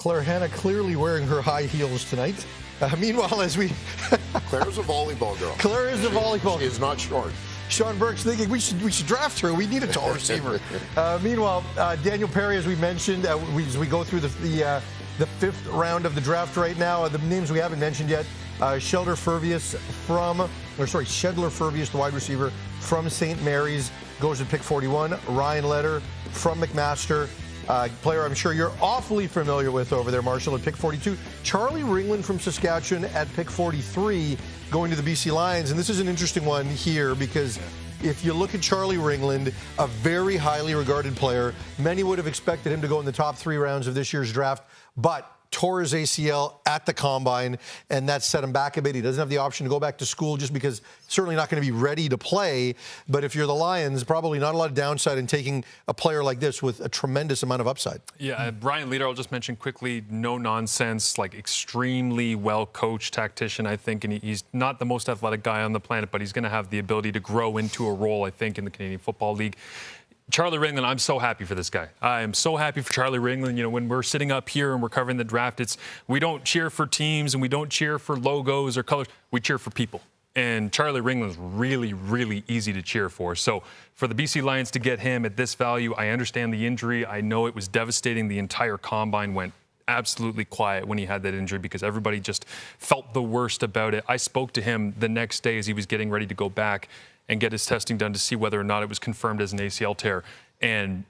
Claire Hanna clearly wearing her high heels tonight. Meanwhile, as we... Claire's a volleyball girl. Claire is a volleyball. She is not short. Sean Burke's thinking we should draft her. We need a tall receiver. Meanwhile, Daniel Perry, as we mentioned, as we go through the fifth round of the draft right now, the names we haven't mentioned yet, Shedler Furvius, the wide receiver from St. Mary's, goes to pick 41. Ryan Letter from McMaster, player I'm sure you're awfully familiar with over there, Marshall, at pick 42. Charlie Ringland from Saskatchewan at pick 43, going to the BC Lions. And this is an interesting one here because if you look at Charlie Ringland, a very highly regarded player, many would have expected him to go in the top 3 rounds of this year's draft, but tore his ACL at the combine, and that set him back a bit. He doesn't have the option to go back to school just because certainly not going to be ready to play. But if you're the Lions, probably not a lot of downside in taking a player like this with a tremendous amount of upside. Yeah, Ryan Leader, I'll just mention quickly, no nonsense, like extremely well-coached tactician, I think, and he's not the most athletic guy on the planet, but he's going to have the ability to grow into a role, I think, in the Canadian Football League. Charlie Ringland, I'm so happy for this guy. I am so happy for Charlie Ringland. You know, when we're sitting up here and we're covering the draft, we don't cheer for teams and we don't cheer for logos or colors. We cheer for people. And Charlie Ringland is really, really easy to cheer for. So for the BC Lions to get him at this value, I understand the injury. I know it was devastating. The entire combine went absolutely quiet when he had that injury because everybody just felt the worst about it. I spoke to him the next day as he was getting ready to go back and get his testing done to see whether or not it was confirmed as an ACL tear. And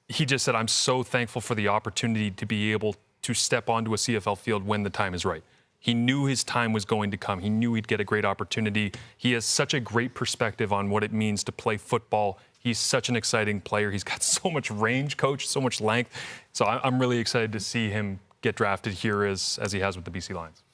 he just said, I'm so thankful for the opportunity to be able to step onto a CFL field when the time is right. He knew his time was going to come. He knew he'd get a great opportunity. He has such a great perspective on what it means to play football. He's such an exciting player. He's got so much range, coach, so much length. So I'm really excited to see him get drafted here as he has with the BC Lions.